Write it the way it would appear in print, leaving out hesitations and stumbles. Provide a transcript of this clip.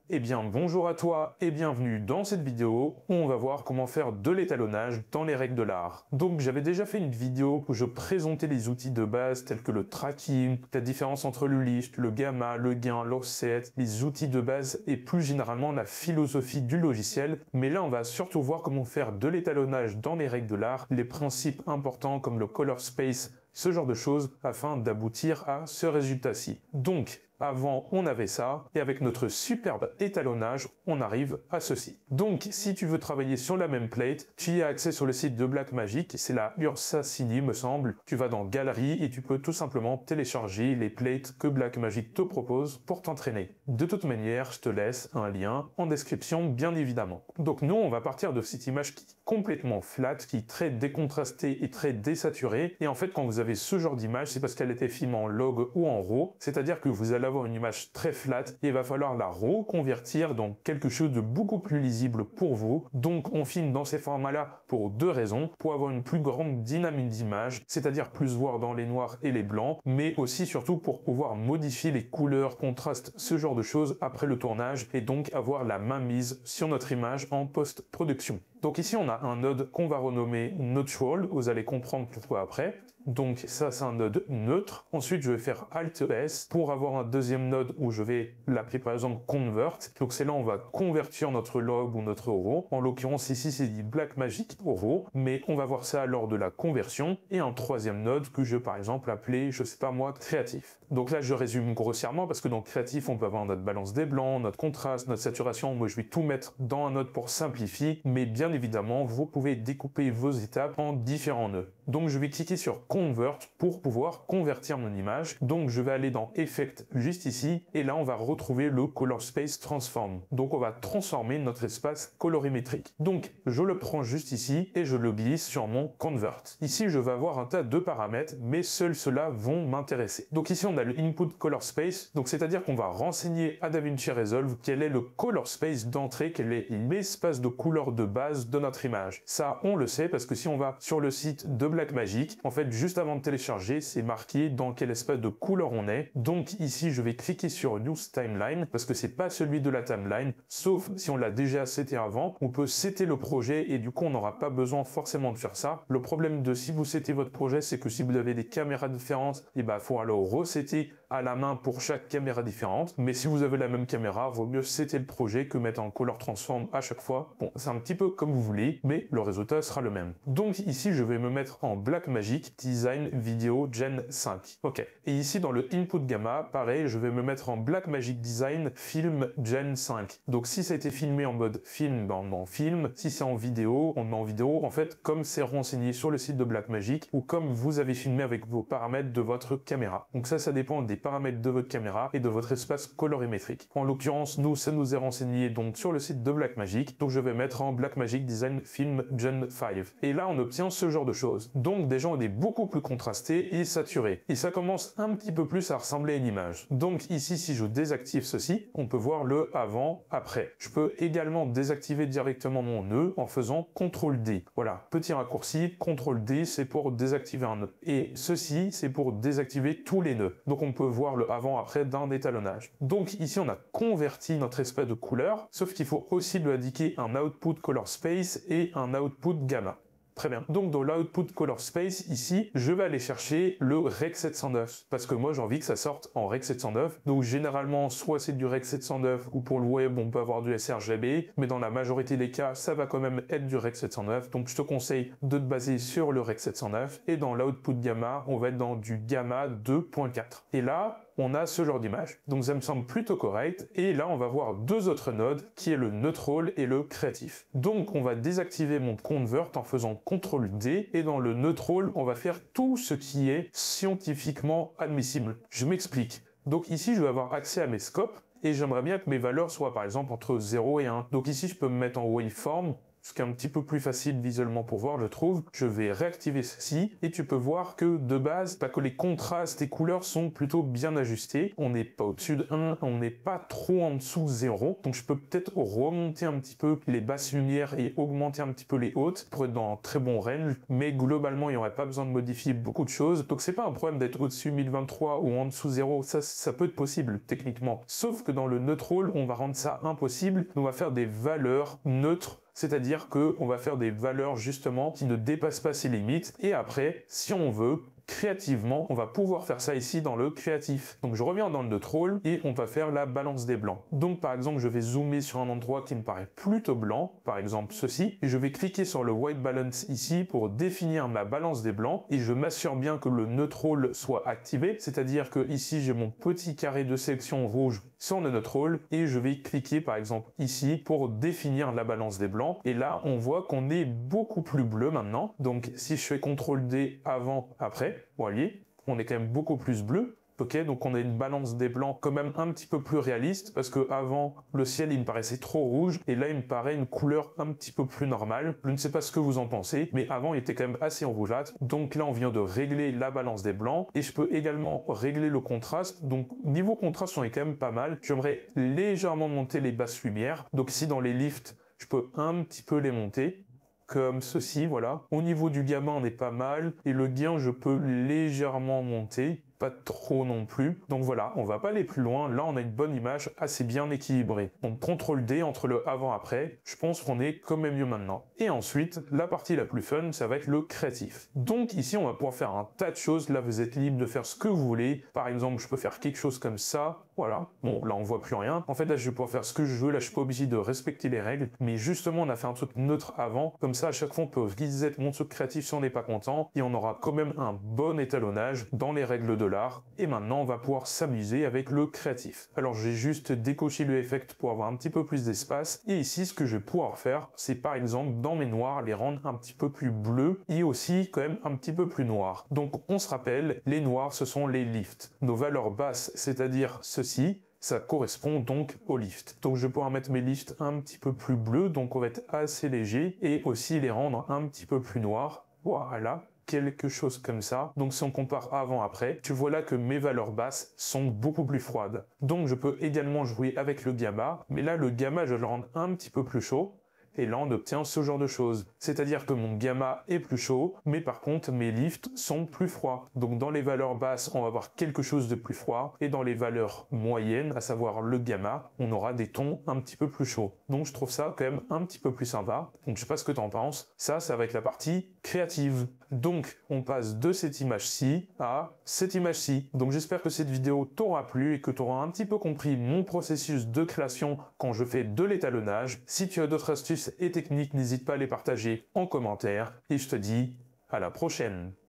Eh bien bonjour à toi et bienvenue dans cette vidéo où on va voir comment faire de l'étalonnage dans les règles de l'art. Donc j'avais déjà fait une vidéo où je présentais les outils de base tels que le tracking, la différence entre le lift, le gamma, le gain, l'offset, les outils de base et plus généralement la philosophie du logiciel. Mais là on va surtout voir comment faire de l'étalonnage dans les règles de l'art, les principes importants comme le color space, ce genre de choses afin d'aboutir à ce résultat-ci. Donc, avant, on avait ça, et avec notre superbe étalonnage, on arrive à ceci. Donc, si tu veux travailler sur la même plate, tu y as accès sur le site de Blackmagic, c'est la Ursa CD, me semble. Tu vas dans Galerie et tu peux tout simplement télécharger les plates que Blackmagic te propose pour t'entraîner. De toute manière, je te laisse un lien en description, bien évidemment. Donc, nous, on va partir de cette image qui est complètement flat, qui est très décontrastée et très désaturée. Et en fait, quand vous avez ce genre d'image, c'est parce qu'elle était filmée en log ou en RAW, c'est-à-dire que vous allez avoir une image très flat et il va falloir la reconvertir dans quelque chose de beaucoup plus lisible pour vous. Donc on filme dans ces formats-là pour deux raisons, pour avoir une plus grande dynamique d'image, c'est-à-dire plus voir dans les noirs et les blancs, mais aussi surtout pour pouvoir modifier les couleurs, contrastes, ce genre de choses après le tournage et donc avoir la main mise sur notre image en post-production. Donc ici on a un node qu'on va renommer Neutral, vous allez comprendre pourquoi après. Donc ça c'est un node neutre. Ensuite je vais faire Alt S pour avoir un deuxième node où je vais l'appeler par exemple Convert. Donc c'est là on va convertir notre log ou notre RAW. En l'occurrence ici c'est dit Blackmagic RAW, mais on va voir ça lors de la conversion. Et un troisième node que je vais par exemple appeler, je sais pas moi, créatif. Donc là je résume grossièrement parce que dans créatif on peut avoir notre balance des blancs, notre contraste, notre saturation. Moi je vais tout mettre dans un node pour simplifier, mais bien évidemment vous pouvez découper vos étapes en différents nœuds. Donc je vais cliquer sur Convert pour pouvoir convertir mon image. Donc je vais aller dans Effect juste ici et là on va retrouver le Color Space Transform. Donc on va transformer notre espace colorimétrique. Donc je le prends juste ici et je le glisse sur mon Convert. Ici je vais avoir un tas de paramètres mais seuls ceux-là vont m'intéresser. Donc ici on a le Input Color Space, donc c'est-à-dire qu'on va renseigner à DaVinci Resolve quel est le Color Space d'entrée, quel est l'espace de couleur de base de notre image. Ça on le sait parce que si on va sur le site de Blackmagic, en fait juste avant de télécharger, c'est marqué dans quel espace de couleur on est. Donc ici, je vais cliquer sur Use Timeline parce que c'est pas celui de la timeline, sauf si on l'a déjà seté avant. On peut setter le projet et du coup, on n'aura pas besoin forcément de faire ça. Le problème de si vous settez votre projet, c'est que si vous avez des caméras différentes, il faut alors resetter à la main pour chaque caméra différente. Mais si vous avez la même caméra, vaut mieux setter le projet que mettre en Color Transform à chaque fois. Bon, c'est un petit peu comme vous voulez, mais le résultat sera le même. Donc ici, je vais me mettre en Blackmagic Design Video Gen 5. Ok. Et ici, dans le Input Gamma, pareil, je vais me mettre en Blackmagic Design Film Gen 5. Donc si ça a été filmé en mode film, on met en film. Si c'est en vidéo, on met en vidéo. En fait, comme c'est renseigné sur le site de Blackmagic ou comme vous avez filmé avec vos paramètres de votre caméra. Donc ça dépend des paramètres de votre caméra et de votre espace colorimétrique. En l'occurrence, nous, ça nous est renseigné donc sur le site de Blackmagic. Donc je vais mettre en Blackmagic Design Film Gen 5. Et là, on obtient ce genre de choses. Donc déjà, on est beaucoup plus contrasté et saturé. Et ça commence un petit peu plus à ressembler à une image. Donc ici, si je désactive ceci, on peut voir le avant, après. Je peux également désactiver directement mon nœud en faisant CTRL D. Voilà, petit raccourci, CTRL D, c'est pour désactiver un nœud. Et ceci, c'est pour désactiver tous les nœuds. Donc on peut voir le avant-après d'un étalonnage. Donc ici, on a converti notre espace de couleur, sauf qu'il faut aussi lui indiquer un Output Color Space et un Output Gamma. Très bien. Donc dans l'output color space, ici, je vais aller chercher le Rec 709. Parce que moi, j'ai envie que ça sorte en Rec 709. Donc généralement, soit c'est du Rec 709, ou pour le web, on peut avoir du sRGB. Mais dans la majorité des cas, ça va quand même être du Rec 709. Donc je te conseille de te baser sur le Rec 709. Et dans l'output gamma, on va être dans du gamma 2.4. Et là, on a ce genre d'image. Donc ça me semble plutôt correct. Et là, on va voir deux autres nodes, qui est le neutral et le créatif. Donc on va désactiver mon convert en faisant CTRL D. Et dans le neutral, on va faire tout ce qui est scientifiquement admissible. Je m'explique. Donc ici, je vais avoir accès à mes scopes. Et j'aimerais bien que mes valeurs soient par exemple entre 0 et 1. Donc ici, je peux me mettre en waveform. ce qui est un petit peu plus facile visuellement pour voir, je trouve. Je vais réactiver ceci et tu peux voir que de base, que les contrastes et couleurs sont plutôt bien ajustés. On n'est pas au-dessus de 1, on n'est pas trop en dessous de 0. Donc je peux peut-être remonter un petit peu les basses lumières et augmenter un petit peu les hautes pour être dans un très bon range. Mais globalement, il n'y aurait pas besoin de modifier beaucoup de choses. Donc c'est pas un problème d'être au-dessus 1023 ou en dessous 0. Ça peut être possible techniquement. Sauf que dans le neutral, on va rendre ça impossible. On va faire des valeurs neutres. C'est-à-dire qu'on va faire des valeurs justement qui ne dépassent pas ces limites. Et après, si on veut, créativement, on va pouvoir faire ça ici dans le créatif. Donc je reviens dans le neutral et on va faire la balance des blancs. Donc par exemple, je vais zoomer sur un endroit qui me paraît plutôt blanc, par exemple ceci, et je vais cliquer sur le white balance ici pour définir ma balance des blancs et je m'assure bien que le neutral soit activé, c'est-à-dire que ici j'ai mon petit carré de sélection rouge sur le neutral et je vais cliquer par exemple ici pour définir la balance des blancs et là on voit qu'on est beaucoup plus bleu maintenant. Donc si je fais CTRL D avant, après, vous voyez, on est quand même beaucoup plus bleu. Ok, donc on a une balance des blancs quand même un petit peu plus réaliste parce que avant le ciel il me paraissait trop rouge et là il me paraît une couleur un petit peu plus normale. Je ne sais pas ce que vous en pensez, mais avant il était quand même assez rougeâtre. Donc là on vient de régler la balance des blancs et je peux également régler le contraste. Donc niveau contraste on est quand même pas mal. J'aimerais légèrement monter les basses lumières. Donc ici dans les lifts je peux un petit peu les monter. Comme ceci, voilà. Au niveau du gamma, on est pas mal. Et le gain, je peux légèrement monter. Pas trop non plus. Donc voilà, on va pas aller plus loin. Là, on a une bonne image assez bien équilibrée. Donc CTRL D entre le avant-après. Je pense qu'on est quand même mieux maintenant. Et ensuite, la partie la plus fun, ça va être le créatif. Donc ici, on va pouvoir faire un tas de choses. Là, vous êtes libre de faire ce que vous voulez. Par exemple, je peux faire quelque chose comme ça. Voilà. Bon, là, on voit plus rien. En fait, là, je vais pouvoir faire ce que je veux. Là, je suis pas obligé de respecter les règles. Mais justement, on a fait un truc neutre avant. Comme ça, à chaque fois, on peut reset mon truc créatif si on n'est pas content. Et on aura quand même un bon étalonnage dans les règles de l'art. Et maintenant, on va pouvoir s'amuser avec le créatif. Alors, j'ai juste décoché le effect pour avoir un petit peu plus d'espace. Et ici, ce que je vais pouvoir faire, c'est par exemple, dans mes noirs, les rendre un petit peu plus bleus et aussi quand même un petit peu plus noirs. Donc, on se rappelle, les noirs, ce sont les lifts. Nos valeurs basses, c'est-à-dire ceci, ça correspond donc au lift. Donc je vais pouvoir mettre mes lifts un petit peu plus bleus, donc on va être assez léger, et aussi les rendre un petit peu plus noirs. Voilà, quelque chose comme ça. Donc si on compare avant-après, tu vois là que mes valeurs basses sont beaucoup plus froides. Donc je peux également jouer avec le gamma, mais là le gamma je vais le rendre un petit peu plus chaud. Et là, on obtient ce genre de choses. C'est-à-dire que mon gamma est plus chaud, mais par contre, mes lifts sont plus froids. Donc dans les valeurs basses, on va avoir quelque chose de plus froid. Et dans les valeurs moyennes, à savoir le gamma, on aura des tons un petit peu plus chauds. Donc je trouve ça quand même un petit peu plus sympa. Donc je sais pas ce que tu en penses. Ça va être la partie créative. Donc on passe de cette image-ci à cette image-ci. Donc j'espère que cette vidéo t'aura plu et que tu auras un petit peu compris mon processus de création quand je fais de l'étalonnage. Si tu as d'autres astuces et techniques, n'hésite pas à les partager en commentaire et je te dis à la prochaine.